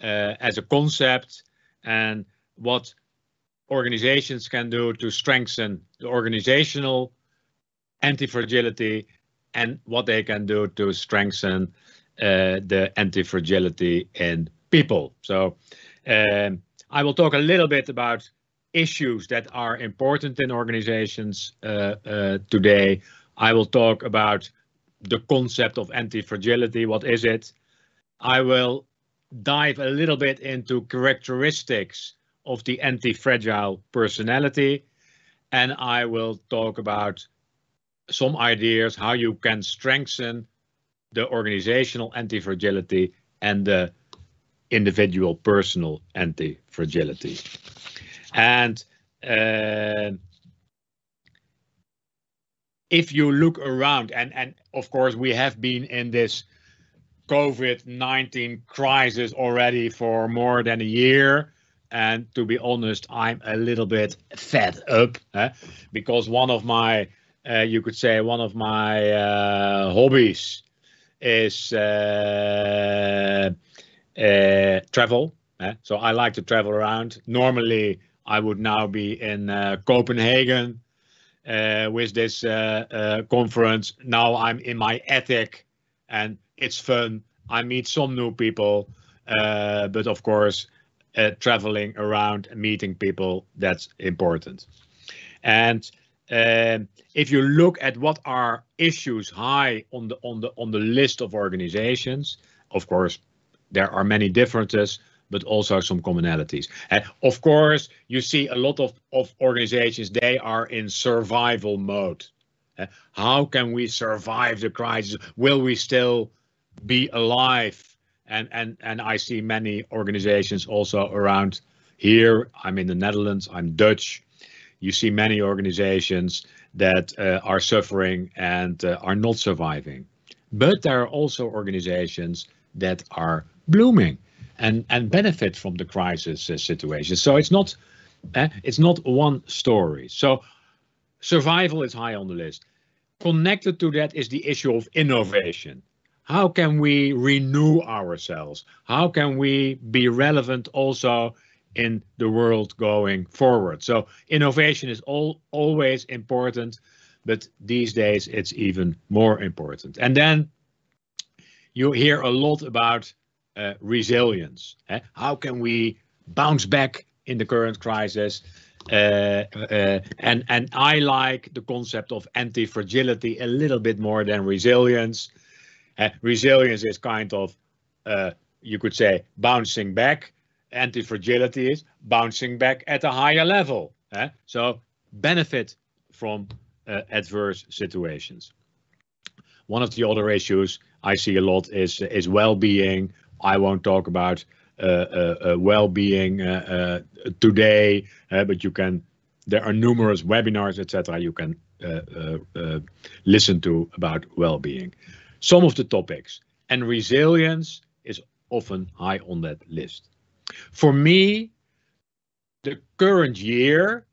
as a concept and what organizations can do to strengthen the organizational antifragility and what they can do to strengthen the antifragility in people. So I will talk a little bit about issues that are important in organizations today. I will talk about the concept of antifragility. What is it? I will dive a little bit into characteristics of the antifragile personality, and I will talk about some ideas how you can strengthen the organizational antifragility and the individual personal antifragility. And if you look around, and of course we have been in this COVID-19 crisis already for more than a year, and to be honest, I'm a little bit fed up, because one of my, you could say, one of my hobbies is travel. So I like to travel around. Normally, I would now be in Copenhagen with this conference. Now I'm in my attic and it's fun. I meet some new people, but of course, traveling around and meeting people, that's important. And if you look at what are issues high on the list of organizations, of course, there are many differences, but also some commonalities. Of course, you see a lot of organizations, they are in survival mode. How can we survive the crisis? Will we still be alive? And I see many organizations also around here. I'm in the Netherlands, I'm Dutch. You see many organizations that are suffering and are not surviving. But there are also organizations that are blooming and benefit from the crisis situation. So it's not one story. So survival is high on the list. Connected to that is the issue of innovation. How can we renew ourselves? How can we be relevant also in the world going forward? So innovation is always important, but these days it's even more important. And then you hear a lot about resilience. How can we bounce back in the current crisis? And I like the concept of antifragility a little bit more than resilience. Resilience is kind of, you could say, bouncing back. Antifragility is bouncing back at a higher level. So benefit from adverse situations. One of the other issues I see a lot is well-being. I won't talk about well-being today, but you can. There are numerous webinars, etc. You can listen to about well-being. Some of the topics, and resilience is often high on that list. For me, the current year,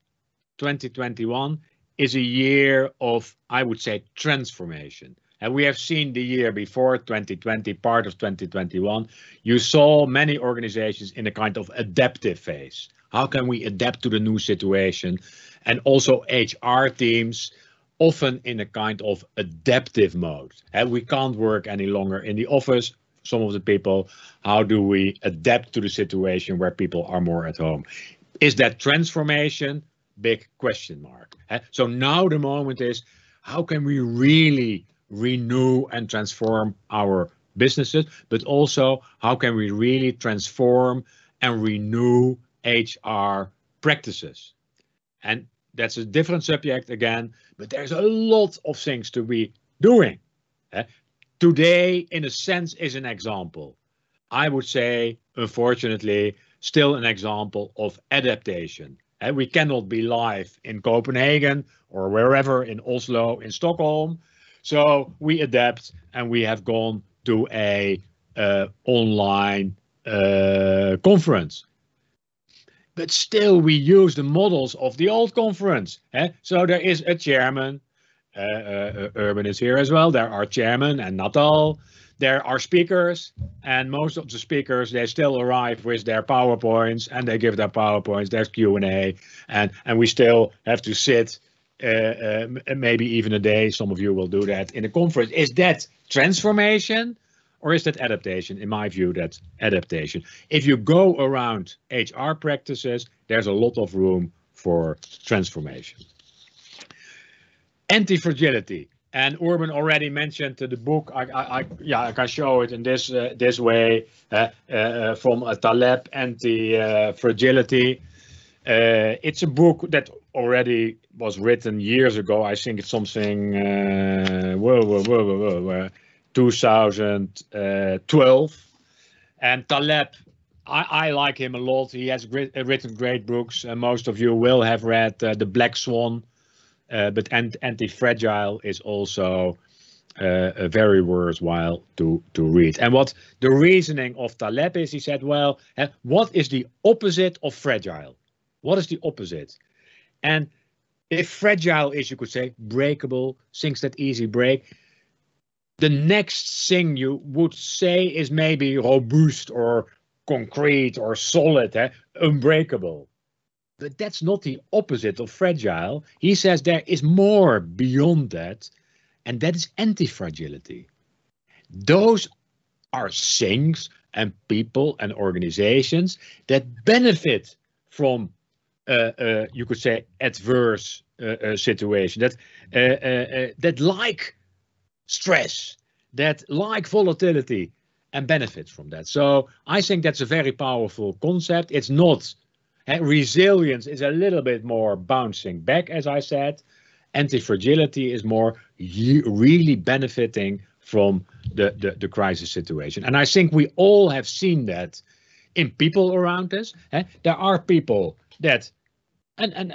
2021, is a year of, I would say, transformation. And we have seen the year before, 2020, part of 2021, you saw many organizations in a kind of adaptive phase. How can we adapt to the new situation? And also HR teams, often in a kind of adaptive mode. And we can't work any longer in the office, some of the people. How do we adapt to the situation where people are more at home? Is that transformation? Big question mark. So now the moment is, how can we really renew and transform our businesses, but also how can we really transform and renew HR practices? And that's a different subject again, but there's a lot of things to be doing. Today, in a sense, is an example. I would say, unfortunately, still an example of adaptation. We cannot be live in Copenhagen or wherever, in Oslo, in Stockholm. So we adapt and we have gone to a online conference. But still we use the models of the old conference. So there is a chairman, Urban is here as well. There are chairmen and Natal. There are speakers, and most of the speakers, they still arrive with their PowerPoints, and they give their PowerPoints. There's Q&A, and we still have to sit maybe even a day. Some of you will do that in a conference. Is that transformation, or is that adaptation? In my view, that's adaptation. If you go around HR practices, there's a lot of room for transformation. Antifragility. And Urban already mentioned the book. I can show it in this way from Taleb, Antifragility. It's a book that already was written years ago. I think it's something 2012. And Taleb, I like him a lot. He has written great books. Most of you will have read The Black Swan. But Antifragile is also very worthwhile to read. And what the reasoning of Taleb is, he said, well, what is the opposite of fragile? What is the opposite? And if fragile is, you could say, breakable, things that easy break, the next thing you would say is maybe robust or concrete or solid, unbreakable. But that's not the opposite of fragile. He says there is more beyond that, and that is antifragility. Those are things and people and organizations that benefit from, you could say, adverse situation, that like stress, that like volatility, and benefit from that. So I think that's a very powerful concept. It's not. Resilience is a little bit more bouncing back, as I said. Antifragility is more really benefiting from the crisis situation. And I think we all have seen that in people around us. There are people that, and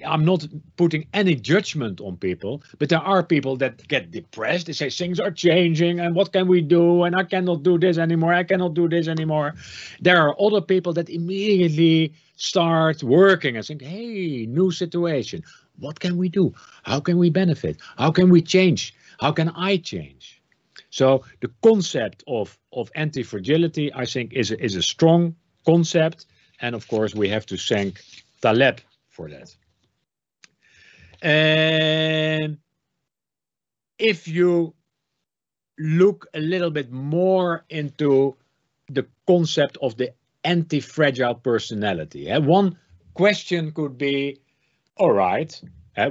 I'm not putting any judgment on people, but there are people that get depressed. They say things are changing and what can we do? And I cannot do this anymore. I cannot do this anymore. There are other people that immediately start working and think, hey, new situation. What can we do? How can we benefit? How can we change? How can I change? So the concept of antifragility, I think, is a strong concept. And of course, we have to thank Taleb for that. And if you look a little bit more into the concept of the anti-fragile personality, one question could be, all right,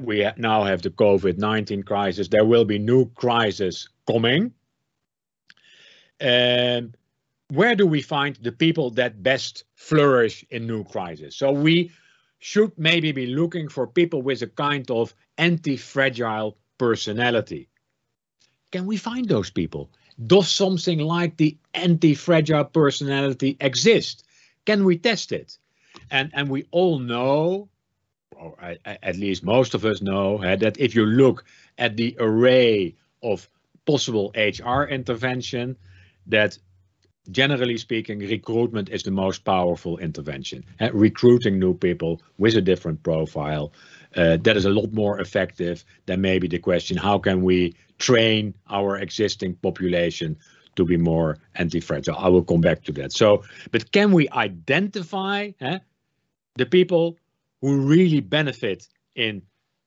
we now have the COVID-19 crisis. There will be new crises coming. Where do we find the people that best flourish in new crises? So we should maybe be looking for people with a kind of anti-fragile personality. Can we find those people? Does something like the anti-fragile personality exist? Can we test it? And we all know, or at least most of us know, that if you look at the array of possible HR intervention, that generally speaking, recruitment is the most powerful intervention. Recruiting new people with a different profile, that is a lot more effective than maybe the question, how can we train our existing population to be more anti-fragile? I will come back to that. So, but can we identify the people who really benefit in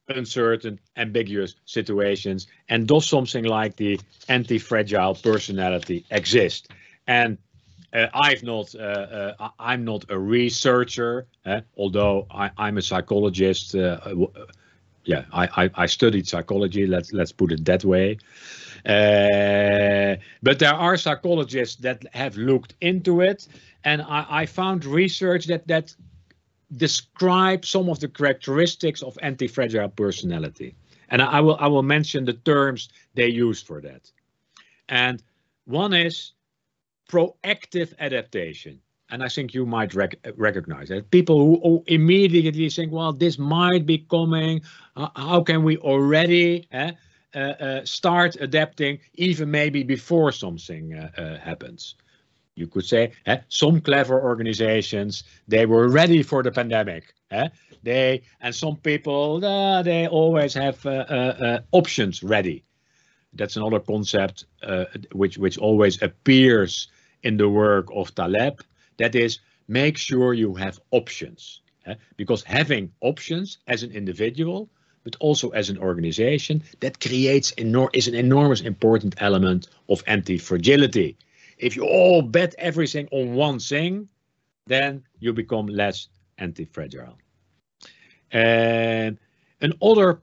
uncertain, ambiguous situations? And does something like the anti-fragile personality exist? And I'm not a researcher, although I'm a psychologist. Yeah, I studied psychology. Let's put it that way. But there are psychologists that have looked into it, and I found research that describe some of the characteristics of anti-fragile personality. And I will mention the terms they use for that. And one is proactive adaptation. And I think you might recognize that. People who immediately think, well, this might be coming. How can we already start adapting even maybe before something happens? You could say some clever organizations, they were ready for the pandemic. And some people they always have options ready. That's another concept which always appears in the work of Taleb. That is, make sure you have options, because having options as an individual, but also as an organization, that creates is an enormous important element of anti-fragility. If you all bet everything on one thing, then you become less anti-fragile. And another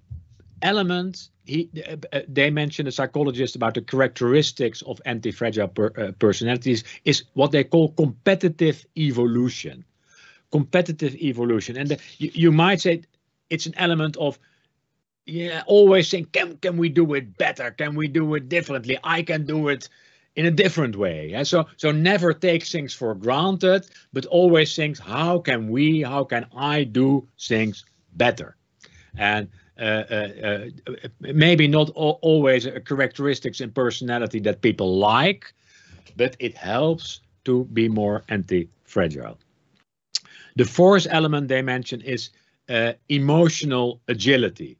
element, they mentioned, a psychologist, about the characteristics of anti-fragile personalities is what they call competitive evolution. Competitive evolution. And you might say it's an element of, always think, can we do it better? Can we do it differently? I can do it in a different way. So never take things for granted, but always think, how can I do things better? And maybe not always characteristics in personality that people like, but it helps to be more anti-fragile. The fourth element they mention is emotional agility.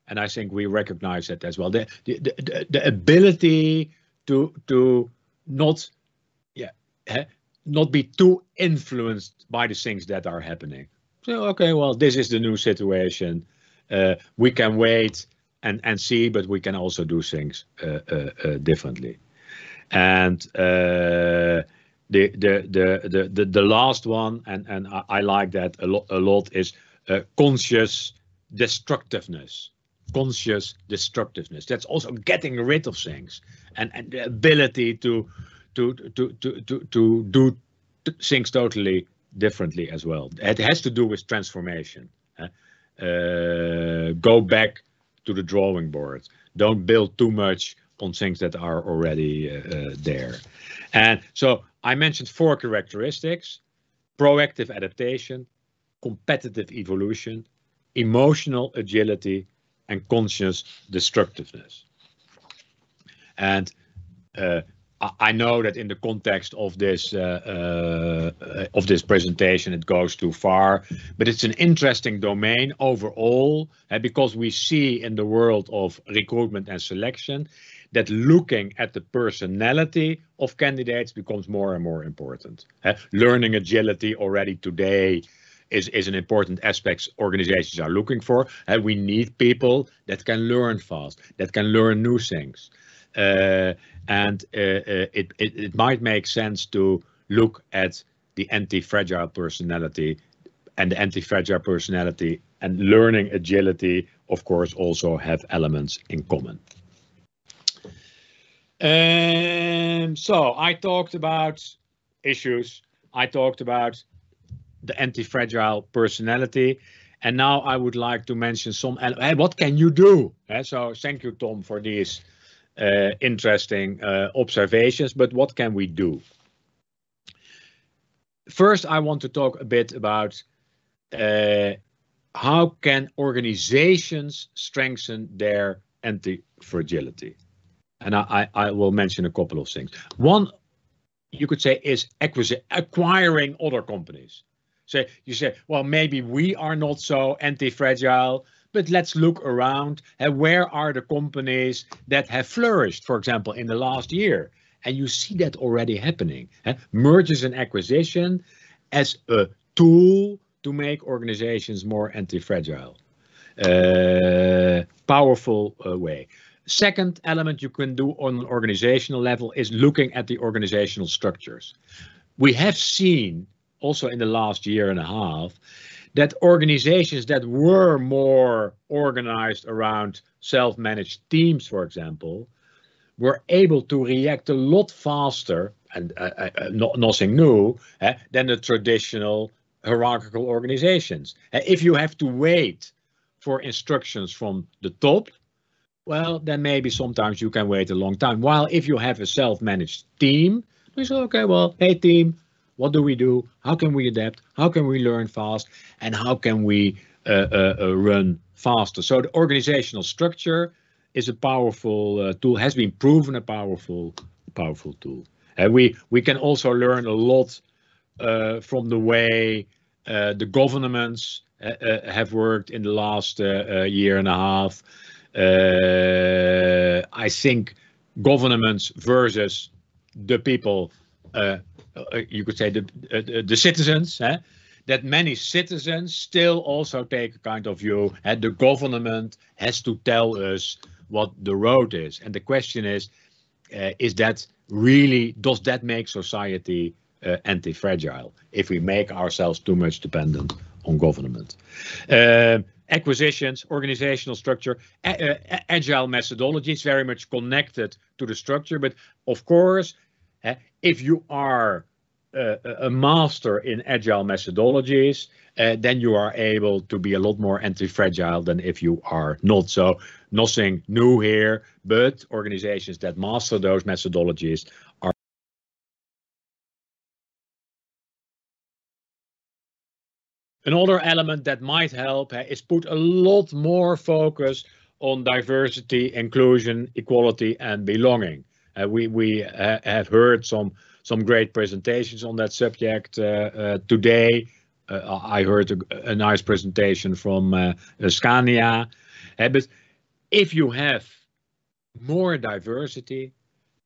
And I think we recognize that as well. The ability to not be too influenced by the things that are happening. So, okay, well, this is the new situation. We can wait and see, but we can also do things differently. And the last one, and I like that a lot, is conscious destructiveness. Conscious destructiveness. That's also getting rid of things, and the ability to do things totally differently as well. It has to do with transformation. Go back to the drawing board. Don't build too much on things that are already there. And so I mentioned 4 characteristics: proactive adaptation, competitive evolution, emotional agility, and conscious destructiveness. And I know that in the context of this presentation it goes too far, but it's an interesting domain overall, because we see in the world of recruitment and selection that looking at the personality of candidates becomes more and more important. Learning agility already today is an important aspect organizations are looking for. We need people that can learn fast, that can learn new things. And it might make sense to look at the anti-fragile personality, and the anti-fragile personality and learning agility, of course, also have elements in common. So I talked about issues, I talked about the anti-fragile personality, and now I would like to mention some, what can you do? So thank you, Tom, for these interesting observations, but what can we do? First, I want to talk a bit about how can organizations strengthen their anti-fragility. And I will mention a couple of things. One, you could say, is acquiring other companies. So you say, well, maybe we are not so anti-fragile, but let's look around and where are the companies that have flourished, for example, in the last year. And you see that already happening. Mergers and acquisition as a tool to make organizations more anti-fragile. Powerful way. Second element you can do on an organizational level is looking at the organizational structures. We have seen also in the last year and a half that organizations that were more organized around self-managed teams, for example, were able to react a lot faster, and nothing new, than the traditional hierarchical organizations. If you have to wait for instructions from the top, well, then maybe sometimes you can wait a long time. While if you have a self-managed team, you say, okay, well, hey team, what do we do? How can we adapt? How can we learn fast? And how can we run faster? So the organizational structure is a powerful tool, has been proven a powerful tool. We can also learn a lot from the way the governments have worked in the last year and a half. I think governments versus the people, you could say the citizens, that many citizens still also take a kind of view, and the government has to tell us what the road is. And the question is that really, does that make society anti-fragile if we make ourselves too much dependent on government? Acquisitions, organizational structure, agile methodologies, very much connected to the structure. But of course, if you are a master in agile methodologies, then you are able to be a lot more anti-fragile than if you are not. So nothing new here, but organizations that master those methodologies are. Another element that might help is put a lot more focus on diversity, inclusion, equality, and belonging. We have heard some great presentations on that subject today. I heard a nice presentation from Scania. But if you have more diversity,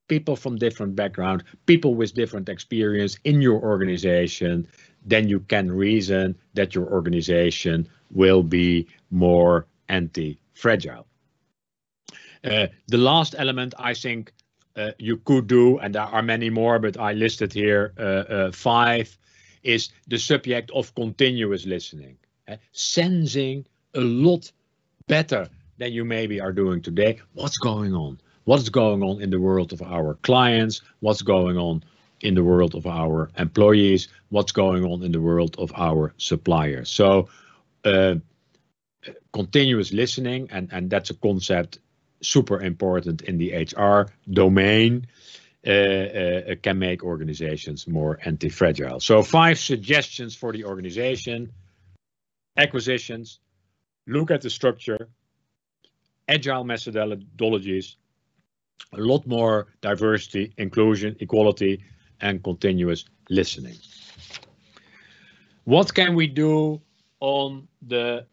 people from different backgrounds, people with different experience in your organization, then you can reason that your organization will be more anti-fragile. The last element I think you could do, and there are many more, but I listed here 5, is the subject of continuous listening. Sensing a lot better than you maybe are doing today. What's going on? What's going on in the world of our clients? What's going on in the world of our employees? What's going on in the world of our suppliers? So continuous listening, and that's a concept super important in the HR domain, can make organizations more anti-fragile. So 5 suggestions for the organization: acquisitions, look at the structure, agile methodologies, a lot more diversity, inclusion, equality, and continuous listening. What can we do on the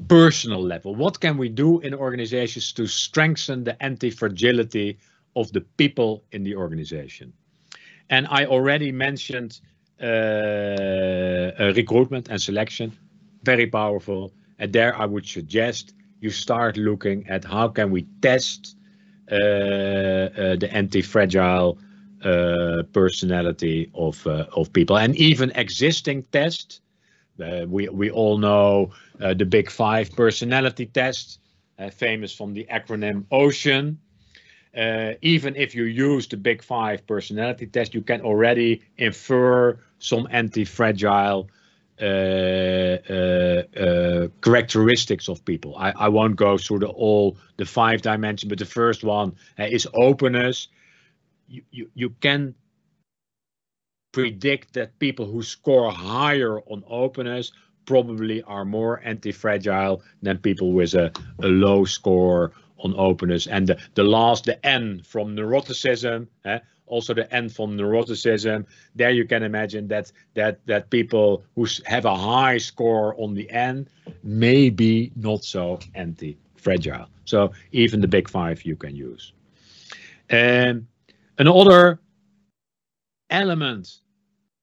personal level? What can we do in organizations to strengthen the anti-fragility of the people in the organization? And I already mentioned recruitment and selection, very powerful. And there I would suggest you start looking at how can we test the anti-fragile personality of people, and even existing tests. We all know the Big 5 personality test, famous from the acronym OCEAN. Even if you use the Big 5 personality test, you can already infer some anti-fragile characteristics of people. I won't go through all the 5 dimensions, but the first one is openness. You can predict that people who score higher on openness probably are more anti-fragile than people with a low score on openness. And the N from neuroticism, also the N from neuroticism, there you can imagine that people who have a high score on the N may be not so anti-fragile. So even the Big 5 you can use. Another element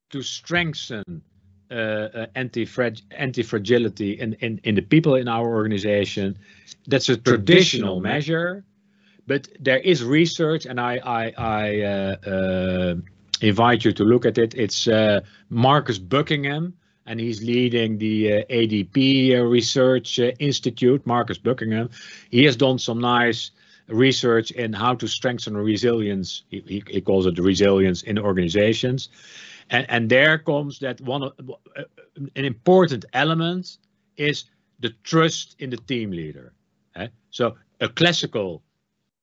to strengthen anti-fragility in the people in our organization, that's a traditional measure, but there is research, and I invite you to look at it. It's Marcus Buckingham, and he's leading the ADP Research Institute. Marcus Buckingham, he has done some nice research in how to strengthen resilience. He calls it resilience in organizations. And there comes that an important element is the trust in the team leader. So a classical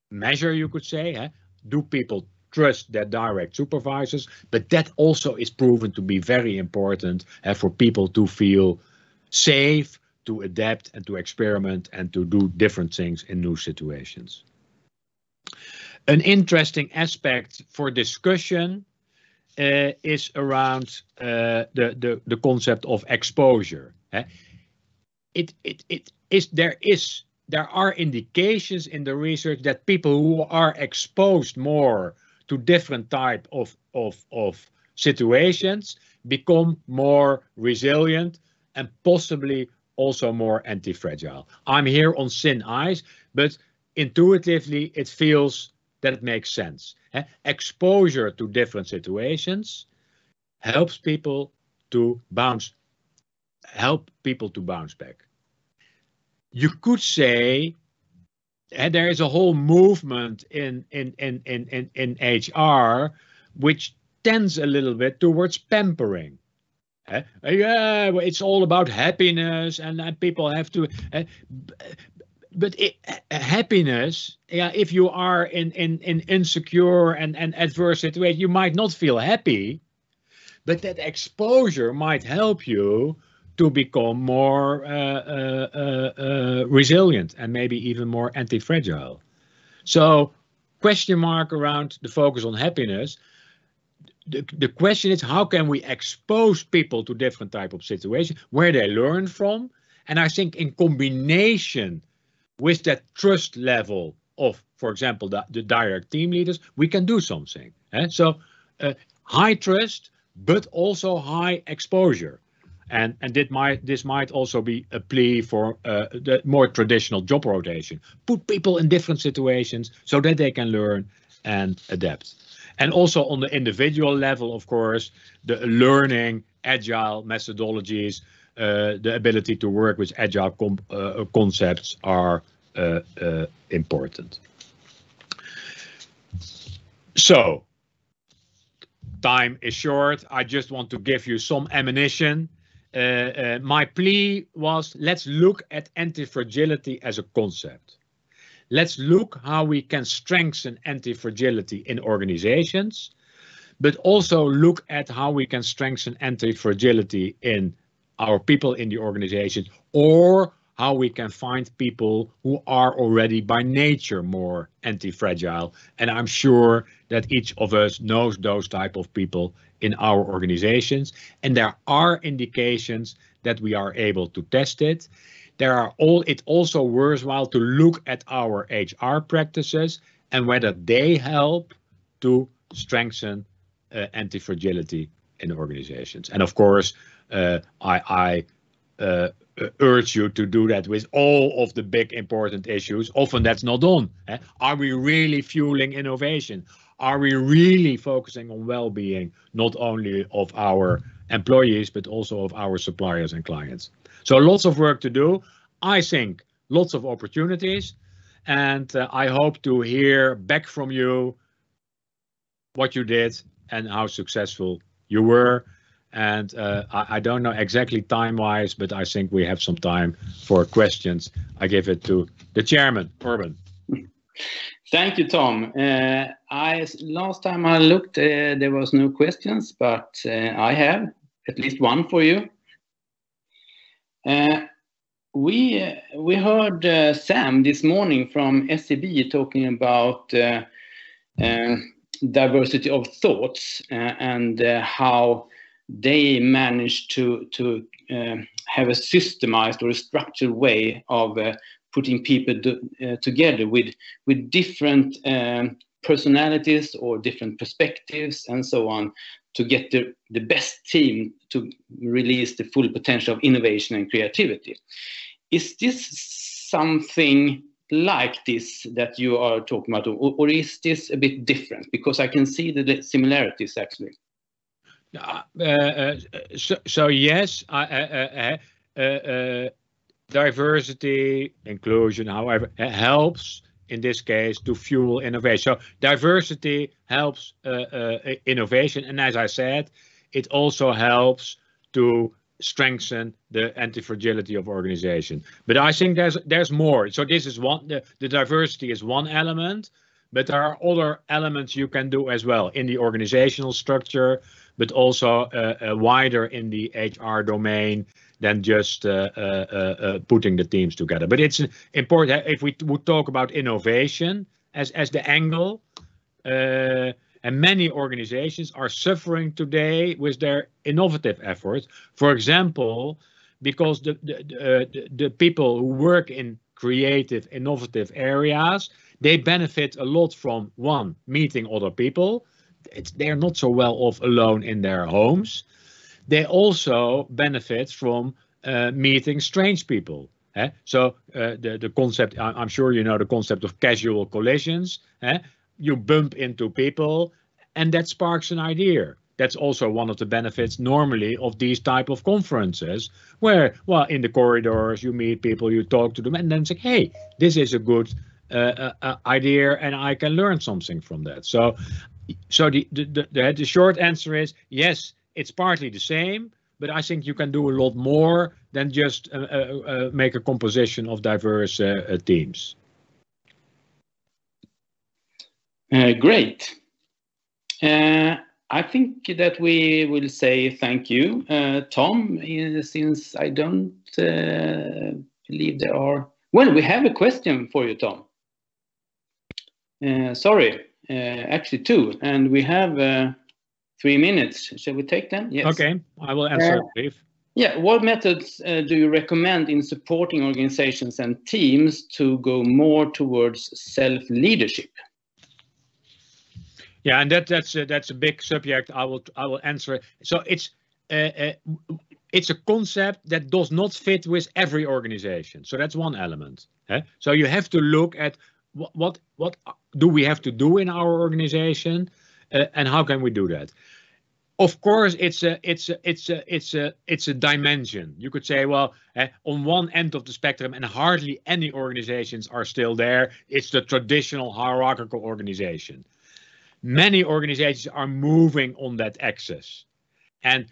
measure, you could say, do people trust their direct supervisors? But that also is proven to be very important for people to feel safe, to adapt and to experiment and to do different things in new situations. An interesting aspect for discussion is around the concept of exposure. There are indications in the research that people who are exposed more to different type of situations become more resilient and possibly also more anti-fragile. I'm here on thin ice, but intuitively it feels that it makes sense. Exposure to different situations helps people to bounce back. You could say, and there is a whole movement in HR which tends a little bit towards pampering. Yeah, it's all about happiness, and people have to. But happiness, yeah, if you are in insecure and adverse situation, you might not feel happy, but that exposure might help you to become more resilient and maybe even more anti-fragile. So, question mark around the focus on happiness. The question is, how can we expose people to different type of situations where they learn from? And I think in combination with that trust level of, for example, the direct team leaders, we can do something. So high trust, but also high exposure. And this might also be a plea for the more traditional job rotation. Put people in different situations so that they can learn and adapt. And also on the individual level, of course, the learning agile methodologies, the ability to work with agile concepts are important. So, time is short. I just want to give you some ammunition. My plea was, let's look at antifragility as a concept. Let's look how we can strengthen antifragility in organizations, but also look at how we can strengthen antifragility in our people in the organization, or how we can find people who are already by nature more anti-fragile. And I'm sure that each of us knows those type of people in our organizations. And there are indications that we are able to test it. It's also worthwhile to look at our HR practices and whether they help to strengthen anti-fragility in organizations. And of course, I urge you to do that with all of the big important issues. Often that's not done. Are we really fueling innovation? Are we really focusing on well-being, not only of our employees, but also of our suppliers and clients? So lots of work to do. I think lots of opportunities. And I hope to hear back from you what you did and how successful you were. And I don't know exactly time-wise, but I think we have some time for questions. I give it to the chairman, Urban. Thank you, Tom. Last time I looked, there was no questions, but I have at least one for you. We heard Sam this morning from SEB talking about diversity of thoughts and how they managed to have a systemized or a structured way of putting people together with different personalities or different perspectives and so on, to get the best team to release the full potential of innovation and creativity. Is this something like this that you are talking about, or is this a bit different? Because I can see the similarities actually. So yes, diversity, inclusion, however, helps in this case to fuel innovation. So diversity helps innovation, and as I said, it also helps to strengthen the anti-fragility of organization. But I think there's more. So this is one. The diversity is one element, but there are other elements you can do as well in the organizational structure, but also wider in the HR domain than just putting the teams together. But it's important, if we would talk about innovation as the angle, And many organizations are suffering today with their innovative efforts. For example, because the people who work in creative, innovative areas, they benefit a lot from, one, meeting other people. They're not so well off alone in their homes. They also benefit from meeting strange people. So the concept, I'm sure you know the concept of casual collisions. You bump into people and that sparks an idea. That's also one of the benefits normally of these type of conferences where, well, in the corridors, you meet people, you talk to them and then say, hey, this is a good idea and I can learn something from that. So the short answer is yes, it's partly the same, but I think you can do a lot more than just make a composition of diverse teams. Great. I think that we will say thank you, Tom, since I don't believe there are... Well, we have a question for you, Tom. Sorry, actually 2, and we have 3 minutes. Shall we take them? Yes. Okay, I will answer brief. Yeah, what methods do you recommend in supporting organizations and teams to go more towards self-leadership? Yeah, and that's a big subject. I will answer. So it's a concept that does not fit with every organization. So that's one element. So you have to look at what do we have to do in our organization, and how can we do that? Of course, it's a dimension. You could say, well, on one end of the spectrum, and hardly any organizations are still there. It's the traditional hierarchical organization. Many organizations are moving on that axis, and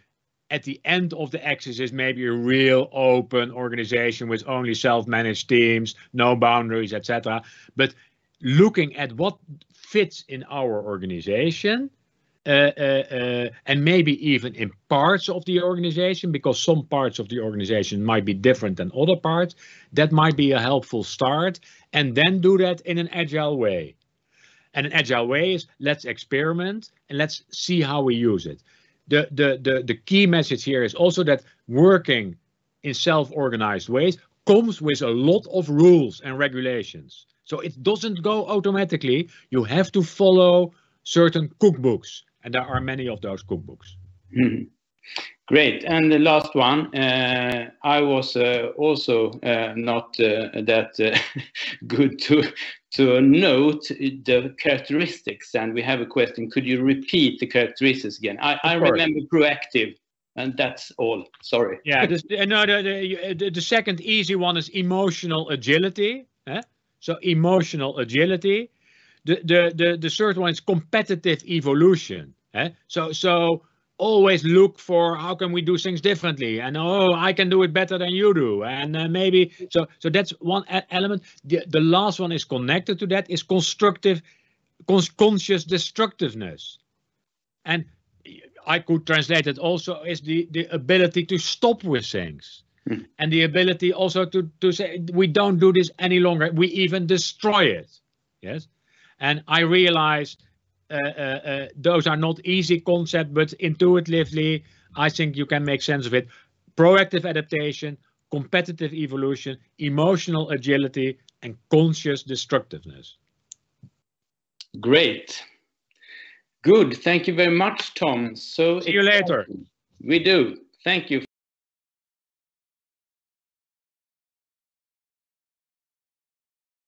at the end of the axis is maybe a real open organization with only self-managed teams, no boundaries, etc. But looking at what fits in our organization, and maybe even in parts of the organization, because some parts of the organization might be different than other parts, that might be a helpful start, and then do that in an agile way. And an agile way is let's experiment and let's see how we use it. The key message here is also that working in self-organized ways comes with a lot of rules and regulations. So it doesn't go automatically. You have to follow certain cookbooks, and there are many of those cookbooks. Mm-hmm. Great. And the last one, I was also not that good to note the characteristics, and we have a question. Could you repeat the characteristics again? I remember proactive, and that's all. Sorry. Yeah, the second easy one is emotional agility. So emotional agility. The third one is competitive evolution. So always look for how can we do things differently, and I can do it better than you do, and maybe so that's one element. The last one is connected to that, is constructive conscious destructiveness, and I could translate it also as the ability to stop with things, and the ability also to say we don't do this any longer, we even destroy it. Yes, and I realize those are not easy concepts, but intuitively, I think you can make sense of it. Proactive adaptation, competitive evolution, emotional agility, and conscious destructiveness. Great. Good. Thank you very much, Tom. So see you later. We do. Thank you.